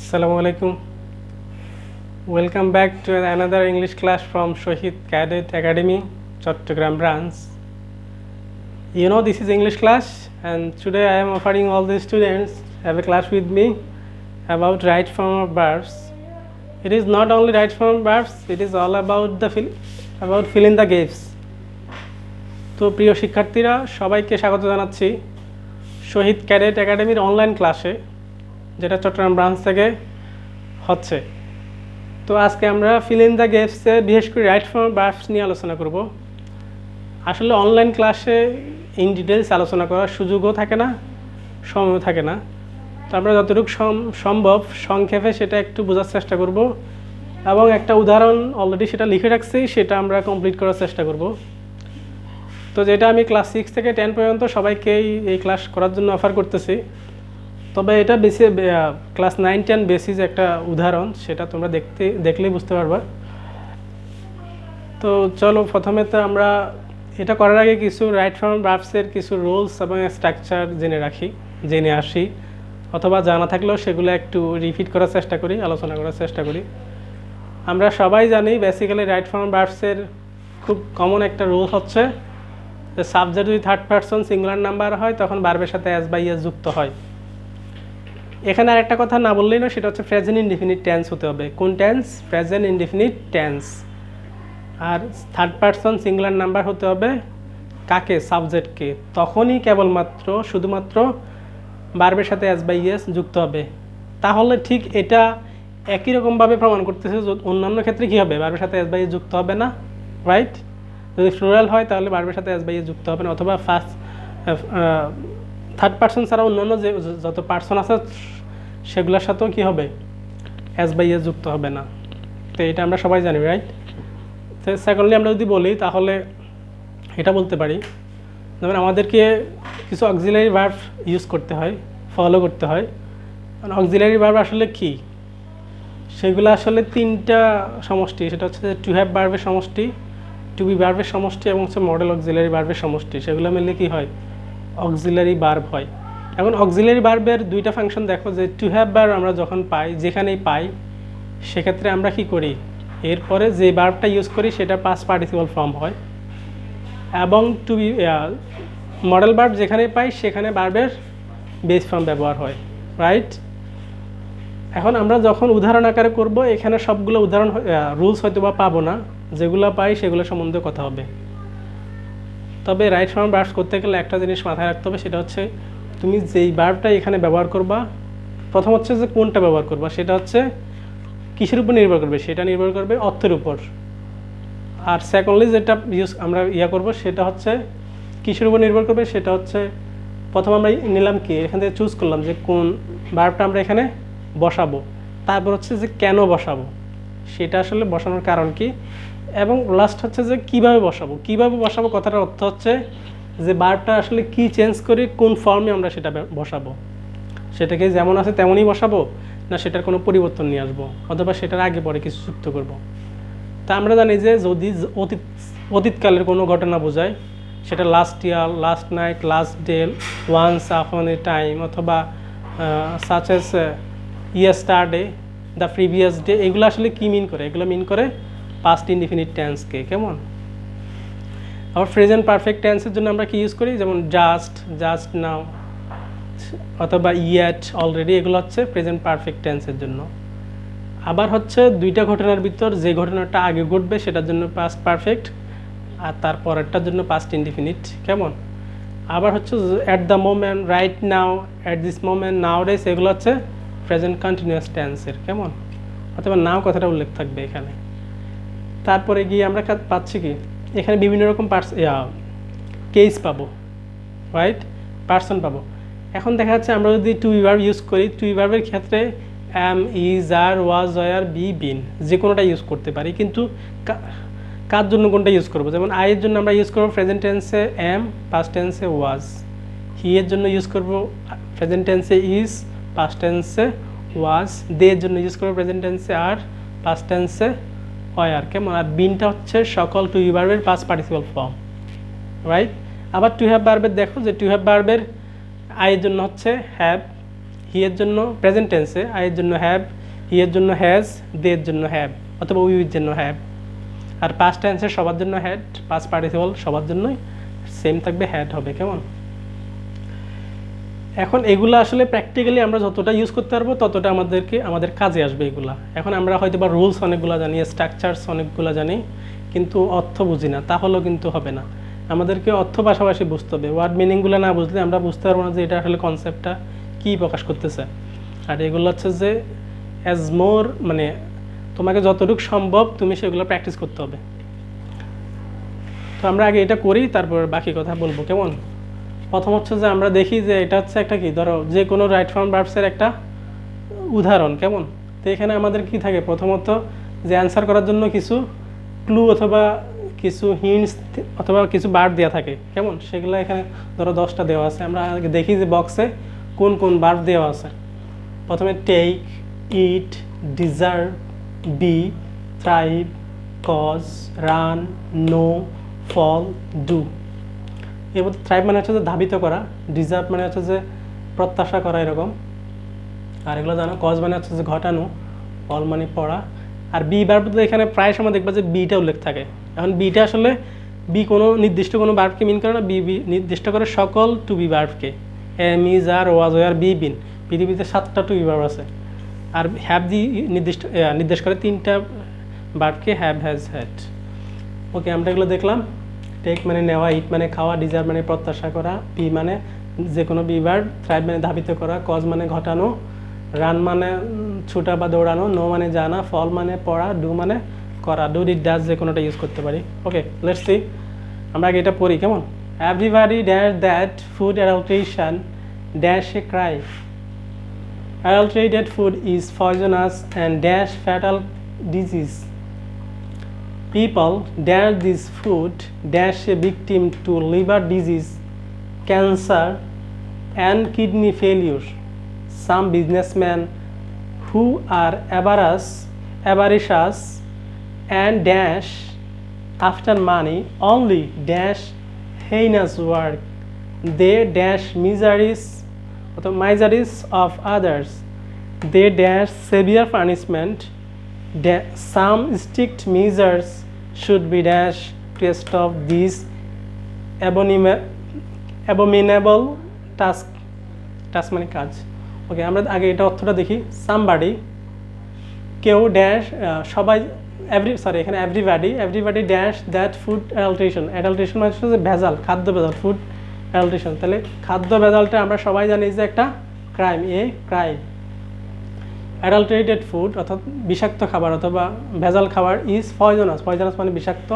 Assalamu alaikum. Welcome back to another English class from Shohid Cadet Academy, Chattogram branch. You know this is English class, and today I am offering all the students have a class with me about right form of verbs. It is not only right form of verbs; it is all about fill in the gaps. তো প্রিয় শিক্ষার্থীরা সবাইকে স্বাগত জানাচ্ছি শহীদ cadet একাডেমির online ক্লাসে, যেটা Chittagong branch থেকে হচ্ছে। তো আজকে আমরা ফিল ইন দ্য গ্যাপসে বিশেষ করে রাইট ফর্ম ভার্বস নিয়ে আলোচনা করব। আসলে অনলাইন ক্লাসে ইন ডিটেলস আলোচনা করার সুযোগও থাকে না, সময়ও থাকে না। তো আমরা যতটুকু সম্ভব সংক্ষেপে সেটা একটু বোঝার চেষ্টা করব, এবং একটা উদাহরণ অলরেডি সেটা লিখে রাখছি, সেটা আমরা কমপ্লিট করার চেষ্টা করব। তো যেটা আমি ক্লাস 6 থেকে 10 পর্যন্ত সবাইকেই এই ক্লাস করার জন্য অফার করতেছি। তবে এটা বেশি ক্লাস 9-10 বেসিস একটা উদাহরণ, সেটা তোমরা দেখলেই বুঝতে পারবা। তো চলো প্রথমে তো আমরা এটা করার আগে কিছু রাইট ফর্ম ভার্বসের কিছু রুলস এবং স্ট্রাকচার জেনে আসি, অথবা জানা থাকলেও সেগুলো একটু রিপিট করার চেষ্টা করি, আলোচনা করার চেষ্টা করি। আমরা সবাই জানি বেসিক্যালি রাইট ফর্ম ভার্বসের খুব কমন একটা রুল হচ্ছে যে সাবজেক্ট যদি থার্ড পারসন সিঙ্গুলার নাম্বার হয় তখন ভার্বের সাথে অ্যাজ বাই এস যুক্ত হয়। এখানে আর একটা কথা না বললেই না, সেটা হচ্ছে প্রেজেন্ট ইনডিফিনিট টেন্স হতে হবে। কোন টেন্স? Present indefinite tense. আর থার্ড পারসন সিঙ্গুলার নাম্বার হতে হবে কাকে? সাবজেক্টকে। তখনই কেবলমাত্র শুধুমাত্র ভার্বের সাথে অ্যাজ বাই এস যুক্ত হবে। তাহলে ঠিক এটা একই রকমভাবে প্রমাণ করতেছে অন্যান্য ক্ষেত্রে কী হবে? ভার্বের সাথে অ্যাজ বাই এস যুক্ত হবে না, রাইট? যদি ফ্লোরাল হয় তাহলে ভার্বের সাথে অ্যাজ বাই এস যুক্ত হবে না, অথবা থার্ড পারসন ছাড়া অন্যান্য যে যত পারসন আছে সেগুলোর সাথেও কী হবে? অ্যাজ বাই এস যুক্ত হবে না। তো এটা আমরা সবাই জানি, রাইট? তো সেকেন্ডলি আমরা যদি বলি তাহলে এটা বলতে পারি, যেমন আমাদেরকে কিছু অক্সিলারি ভার্ব ইউজ করতে হয়, ফলো করতে হয়। অক্সিলারি ভার্ব আসলে কি? সেগুলো আসলে তিনটা সমষ্টি। সেটা হচ্ছে টু হ্যাভ ভার্বের সমষ্টি, টু বি ভার্বের সমষ্টি, এবং হচ্ছে মডেল অক্সিলারি ভার্বের সমষ্টি। সেগুলো মিললে কী হয়? অক্সিলারি ভার্ব হয়। এখন অক্সিলারি ভার্বের দুইটা ফাংশন দেখো, যে টু হ্যাভ ভার্ব আমরা যখন পাই, যেখানেই পাই, সেক্ষেত্রে আমরা কি করি? এরপরে যে ভার্বটা ইউজ করি সেটা পাস্ট পার্টিসিপল ফর্ম হয়, এবং টু বি মডেল ভার্ব যেখানেই পাই সেখানে ভার্বের বেস ফর্ম ব্যবহার হয়, রাইট? এখন আমরা যখন উদাহরণ আকারে করব, এখানে সবগুলো উদাহরণ রুলস হয়তো বা পাবো না, যেগুলো পাই সেগুলো সম্বন্ধে কথা হবে। তবে রাইট ফর্ম ভার্বস করতে গেলে একটা জিনিস মাথায় রাখতে হবে, সেটা হচ্ছে তুমি যেই ভার্বটা এখানে ব্যবহার করবা, প্রথম হচ্ছে যে কোনটা ব্যবহার করবা, সেটা হচ্ছে কিসের উপর নির্ভর করবে? সেটা নির্ভর করবে অর্থের উপর। আর সেকেন্ডলি যেটা আমরা করব সেটা হচ্ছে কিসের উপর নির্ভর করবে? সেটা হচ্ছে প্রথম আমরা নিলাম কি, এখান থেকে চুজ করলাম যে কোন ভার্বটা আমরা এখানে বসাবো, তারপর হচ্ছে যে কেন বসাবো, সেটা আসলে বসানোর কারণ কি, এবং লাস্ট হচ্ছে যে কিভাবে বসাবো। কথাটার অর্থ হচ্ছে যে ভার্বটা আসলে কি চেঞ্জ করে কোন ফর্মে আমরা সেটা বসাবো, সেটাকে যেমন আছে তেমনই বসাবো, না সেটার কোনো পরিবর্তন নিয়ে আসবো, অথবা সেটার আগে পরে কিছু যুক্ত করব। তা আমরা জানি যে যদি অতীতকালের কোনো ঘটনা বোঝায়, সেটা last year, last night, last day, once upon a time, অথবা such as yesterday, the previous day, এগুলো আসলে কী মিন করে? এগুলো মিন করে পাস্ট ইনডিফিনিট টেন্সকে। কেমন? আবার প্রেজেন্ট পারফেক্ট টেন্সের জন্য আমরা কি ইউজ করি? যেমন জাস্ট নাও, অথবা ইয়েট, অলরেডি, এগুলো হচ্ছে প্রেজেন্ট পারফেক্ট টেন্সের জন্য। আবার হচ্ছে দুইটা ঘটনার ভিতর যে ঘটনাটা আগে ঘটবে সেটার জন্য পাস্ট পারফেক্ট, আর তার পরেরটার জন্য পাস্ট ইনডিফিনিট। কেমন? আবার হচ্ছে at the moment, right now, at this moment, nowadays, এগুলো হচ্ছে প্রেজেন্ট কন্টিনিউয়াস টেন্সের। কেমন? অথবা নাও কথাটা উল্লেখ থাকবে এখানে। তারপরে গিয়ে আমরা পাচ্ছি কি, এখানে বিভিন্ন রকম কেস পাবো, রাইট? পার্সন পাবো। এখন দেখা যাচ্ছে আমরা যদি টু বি ভার্ব ইউজ করি, টু বি ভার্বের ক্ষেত্রে am, is, are, was, were, be, been, যে কোনোটা ইউজ করতে পারি। কিন্তু কার জন্য কোনটা ইউজ করবো? যেমন আই এর জন্য আমরা ইউজ করবো প্রেজেন্ট টেন্সে অ্যাম, পাস্ট টেন্সে ওয়াজ। হি এর জন্য ইউজ করবো প্রেজেন্ট টেন্সে ইজ, পাস্ট টেন্সে ওয়াজ। দে এর জন্য ইউজ করবো প্রেজেন্ট টেন্সে আর, পাস্ট টেন্সে ওয়ার। কেমন? আর বিনটা হচ্ছে সকল টু বি ভার্বের পাস্ট পার্টিসিপল ফর্ম, রাইট? আবার টু হ্যাভ ভার্বের দেখো, যে টু হ্যাভ ভার্বের আই এর জন্য হচ্ছে হ্যাভ, হি এর জন্য প্রেজেন্ট টেন্সে, আই এর জন্য হ্যাভ, হি এর জন্য হ্যাজ, দে এর জন্য হ্যাভ অথবা উই এর জন্য হ্যাভ। আর পাস্ট টেন্সের সবার জন্য হ্যাড, পাস্ট পার্টিসিপল সবার জন্যই সেম থাকবে, হ্যাড হবে। কেমন? এখন এগুলো আসলে প্র্যাকটিক্যালি আমরা যতটা ইউজ করতে পারবো ততটা আমাদের কাজে আসবে এগুলা। এখন আমরা হয়তো বা রুলস অনেকগুলো জানি, স্ট্রাকচারস অনেকগুলো জানি, কিন্তু অর্থ বুঝি না, তাহলেও কিন্তু হবে না। আমাদেরকে অর্থ পাশাপাশি বুঝতে হবে। ওয়ার্ড মিনিংগুলো না বুঝলে আমরা বুঝতে পারবো না যে এটা আসলে কনসেপ্টটা কী প্রকাশ করতেছে। আর এগুলো হচ্ছে যে অ্যাজ মোর মানে তোমাকে যতটুকু সম্ভব তুমি সেগুলো প্র্যাকটিস করতে হবে। তো আমরা আগে এটা করি, তারপর বাকি কথা বলবো। কেমন? প্রথম হচ্ছে যে আমরা দেখি যে এটা হচ্ছে একটা কি, ধরো যে কোনো রাইট ফর্ম ভার্বসের একটা উদাহরণ। কেমন? তো এখানে আমাদের কি থাকে, প্রথমত যে অ্যান্সার করার জন্য কিছু ক্লু অথবা কিছু হিন্টস অথবা কিছু বার্ব দেওয়া থাকে। কেমন? সেগুলো এখানে ধরো 10টা দেওয়া আছে। আমরা আগে দেখি যে বক্সে কোন কোন বার্ব দেওয়া আছে। প্রথমে take, eat, deserve, be, thrive, cause, run, know, fall, do. এর মধ্যে থ্রাইভ মানে হচ্ছে যে ধাবিত করা, ডিজার্ভ মানে হচ্ছে যে প্রত্যাশা করা এরকম, আর এগুলো জানো। কজ মানে হচ্ছে যে ঘটানো, ফল মানে পড়া। আর বি বার্বতে এখানে প্রায় সময় দেখবা যে বিটা উল্লেখ থাকে। এখন বিটা আসলে বি কোনো নির্দিষ্ট কোনো বার্বকে মিন করে না, বি নির্দিষ্ট করে সকল টু বি বার্বকে। Am, is, are, was, were, be, been. পৃথিবীতে 7টা টু বি বার্ব আছে। আর হ্যাভ দি নির্দেশ করে 3টা বার্বকে, হ্যাভ, হ্যাজ, হ্যাড। ওকে, আমরা এগুলো দেখলাম। টেক মানে নেওয়া, ইট মানে খাওয়া, ডিজার্ভ মানে প্রত্যাশা করা, বি মানে যে কোনো বি ভার্ব, থ্রাইভ মানে ধাবিত করা, কজ মানে ঘটানো, রান মানে ছুটা বা দৌড়ানো, নো মানে জানা, ফল মানে পড়া, ডু মানে করা। ডু, ডিড, ডাজ যে কোনোটা ইউজ করতে পারি। ওকে, লেটস সি। আমরা আগে এটা পড়ি। কেমন? Everybody dash that food adulteration dash A Cry. Adulterated food is poisonous and dash fatal disease. People dash this food dash a victim to liver disease, cancer and kidney failure. Some businessmen who are avaricious and dash after money only dash heinous work. They dash miseries of others. They dash severe punishment. Some strict measures should be dashed to stop these abominable task মানে কাজ। ওকে, আমরা আগে এটা অর্থটা দেখি। Somebody কেউ dash সবাই, এখানে everybody dash that food adulteration মানে হচ্ছে ভেজাল, খাদ্য ভেজাল, ফুড অ্যাডাল্ট্রেশন। তাহলে খাদ্য ভেজালটা আমরা সবাই জানি যে একটা ক্রাইম, ক্রাইম। অ্যাডাল্টারেটেড ফুড অর্থাৎ বিষাক্ত খাবার অথবা ভেজাল খাবার ইজ পয়জনাস মানে বিষাক্ত,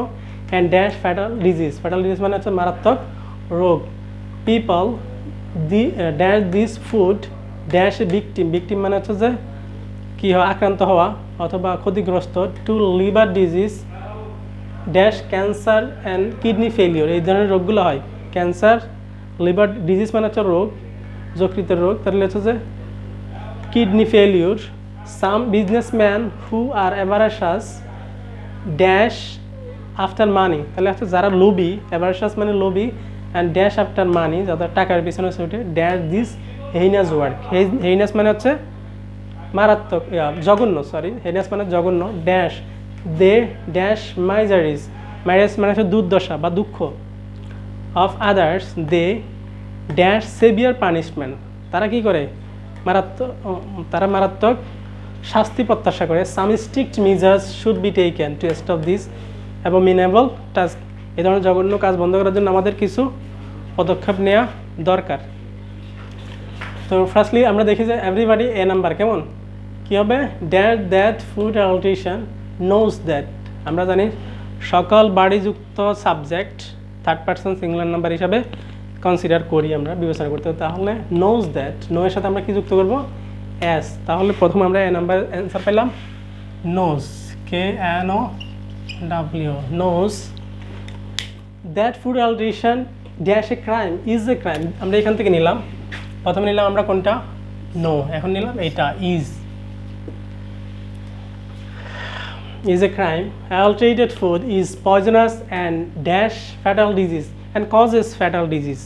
অ্যান্ড ড্যাশ ফ্যাটাল ডিজিজ মানে হচ্ছে মারাত্মক রোগ। People dash this food dash victim মানে হচ্ছে যে কী হয়, আক্রান্ত হওয়া অথবা ক্ষতিগ্রস্ত, to liver disease dash cancer and kidney failure. এই ধরনের রোগগুলো হয়। ক্যান্সার, লিভার ডিজিজ মানে হচ্ছে রোগ, যকৃতের রোগ। তাহলে হচ্ছে যে কিডনি ফেলিওর। সাম বিজনেসম্যান হু আর অ্যাভারাশাস ড্যাশ আফটার মানি। তাহলে হচ্ছে যারা লোভী, অ্যাভারাশাস মানে লোভী, অ্যান্ড ড্যাশ আফটার মানি যাদের টাকার পিছনে ছুটে, dash this heinous work. Heinous মানে হচ্ছে মারাত্মক, জঘন্য, হেইনাস মানে জঘন্য। ড্যাশ দে ড্যাশ মাইজারিজ মানে হচ্ছে দুর্দশা বা দুঃখ। Of others they dash severe punishment. তারা কি করে? মারাত্মক শাস্তি প্রত্যাশা করে। Some strict measures should be taken to stop this abominable task. এই ধরনের জঘন্য কাজ বন্ধ করার জন্য আমাদের কিছু পদক্ষেপ নেওয়া দরকার। তো ফার্স্টলি আমরা দেখি যে এভরিবডি এ নাম্বার। কেমন? কী হবে? That food adulteration knows that. আমরা জানি সকল বাড়িযুক্ত subject third person singular number হিসাবে কনসিডার করি, আমরা বিবেচনা করতে। তাহলে নোজ দ্যাট, নো এর সাথে আমরা কি যুক্ত করব? এস। তাহলে প্রথমে আমরা এ নাম্বার অ্যান্সার পেলাম knows, KNOW, knows that food adulteration dash a crime is a crime. আমরা এখান থেকে নিলাম, প্রথমে নিলাম আমরা কোনটা? নো। এখন নিলাম এইটা is a crime. Adulterated food is poisonous and dash fatal disease and causes fatal disease.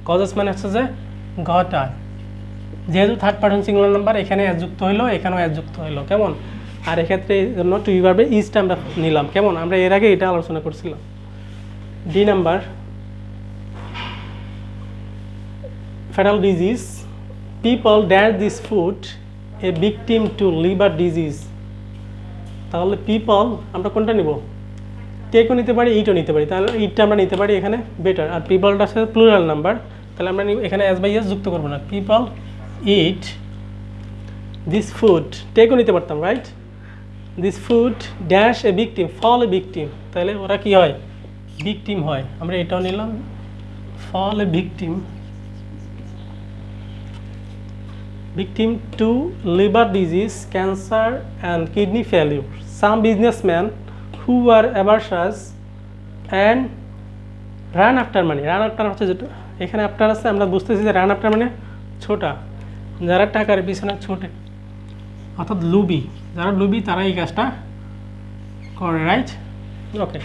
Causes মানে হচ্ছে যে ঘটায়, যেহেতু থার্ড পারসন সিঙ্গুলার নাম্বার, এখানে এস যুক্ত হইলো, এখানেও এস যুক্ত হইলো, কেমন? আর এক্ষেত্রে এই জন্য টু বি ভার্বের ইজটা আমরা নিলাম, কেমন? আমরা এর আগে এটা আলোচনা করছিলাম। D number, fatal disease, people dash this food A victim to liver disease. তাহলে পিপল আমরা কোনটা নিব? টেকও নিতে পারি, ইটও নিতে পারি, তাহলে ইটটা আমরা নিতে পারি এখানে বেটার। আর পিপলটা আছে প্লুরাল নাম্বার, তাহলে আমরা এখানে এস বাই এস যুক্ত করবো না। পিপল ইট দিস ফুড, টেকও নিতে পারতাম, right? This food dash a victim, fall a victim, তাহলে ওরা কি হয়? ভিকটিম হয়। আমরা এটাও নিলাম, fall a victim, victim to liver disease, cancer and kidney failure. Some businessmen who were avaricious and ran after money. Run after হচ্ছে যেটা এখানে after আছে, আমরা বুঝতেছি যে run after মানে ছোটা, যারা টাকার পিছনে ছোটে, অর্থাৎ লুবি, যারা লুবি তারা এই কাজটা করে, রাইট? ওকে,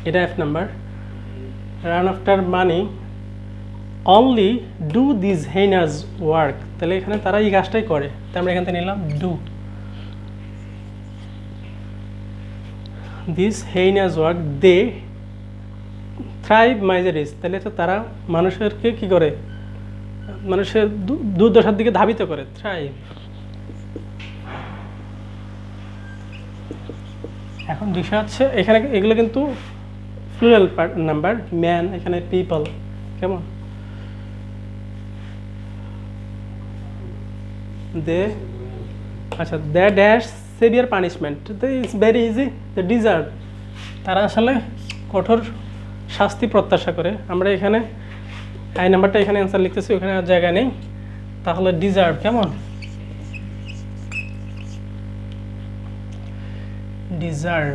এটা F number. Run after money only do this heinous work, তাহলে এখানে তারা এই কাজটাই করে, তাই আমরা এখান থেকে নিলাম do this heinous work, they thrive miseries, তাহলে তো তারা মানুষেরকে কি করে? মানুষের দুর্দশার দিকে ধাবিত করে, থ্রাইভ। এখন বিষয় হচ্ছে এখানে এগুলো কিন্তু প্লুরাল নাম্বার, ম্যান, এখানে পিপল, কেমন? দে, আচ্ছা, they dash severe punishment, it's very easy, they deserve, তারা আসলে কঠোর শাস্তি প্রত্যাশা করে। আমরা এখানে আই নাম্বারটা এখানে অ্যান্সার লিখতেছি, ওখানে আর জায়গা নেই, তাহলে ডিজার্ভ, কেমন? Deserve.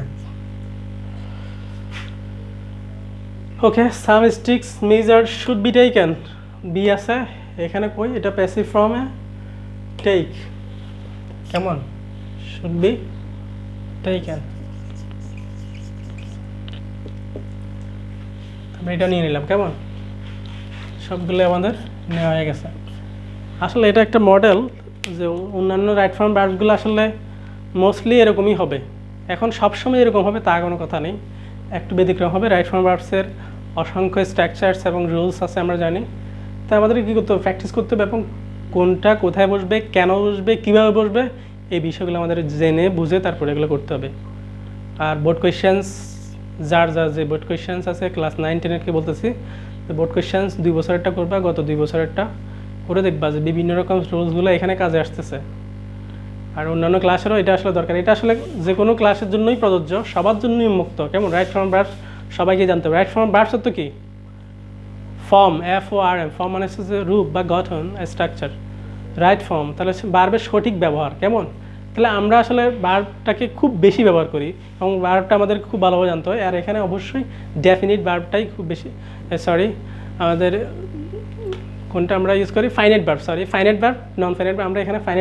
Okay, some strict measure should be taken, be আছে এখানে, কই? এটা প্যাসিভ ফর্মে টেক, কেমন? শুড বি টেকেন, আমরা এটা নিয়ে নিলাম, কেমন? সবগুলো আমাদের নেওয়া হয়ে গেছে। আসলে এটা একটা মডেল, যে অন্যান্য রাইট ফর্ম ভার্বগুলো আসলে মোস্টলি এরকমই হবে। এখন সবসময় এরকম হবে তা কোনো কথা নেই, একটু ব্যতিক্রম হবে। রাইট ফর্ম ভার্বসের অসংখ্য স্ট্রাকচারস এবং রুলস আছে আমরা জানি, তাই আমাদের কী করতে হবে? প্র্যাকটিস করতে হবে, এবং কোনটা কোথায় বসবে, কেন বসবে, কীভাবে বসবে, এই বিষয়গুলো আমাদের জেনে বুঝে তারপরে এগুলো করতে হবে। আর বোর্ড কোয়েশ্চেন্স, যার যে বোর্ড কোয়েশ্চেন্স আছে ক্লাস 9-10-এরকে বলতেছি, তো বোর্ড কোয়েশ্চেন্স 2 বছরেরটা করবা, গত 2 বছরেরটা করে দেখবা যে বিভিন্ন রকম রুলসগুলো এখানে কাজে আসতেছে। আর অন্যান্য ক্লাসেরও এটা আসলে দরকার, এটা আসলে যে কোনো ক্লাসের জন্যই প্রযোজ্য, সবার জন্যই মুক্ত, কেমন? রাইট ফর্ম ভার্বস সবাইকে জানতে হবে। রাইট ফর্ম ভার্বস তো কি? ফর্ম, FORM, ফর্ম মানে হচ্ছে যে রূপ বা গঠন, স্ট্রাকচার। রাইট ফর্ম তাহলে ভার্বের সঠিক ব্যবহার, কেমন? তাহলে আমরা আসলে ভার্বটাকে খুব বেশি ব্যবহার করি, এবং ভার্বটা আমাদের খুব ভালোভাবে জানতে হয়। আর এখানে অবশ্যই ডেফিনিট ভার্বটাই খুব বেশি, আমাদের কোনটা আমরা ইউজ করি? Finite verb, finite verb, non finite verb. আমরা এখানে ফাইনাইট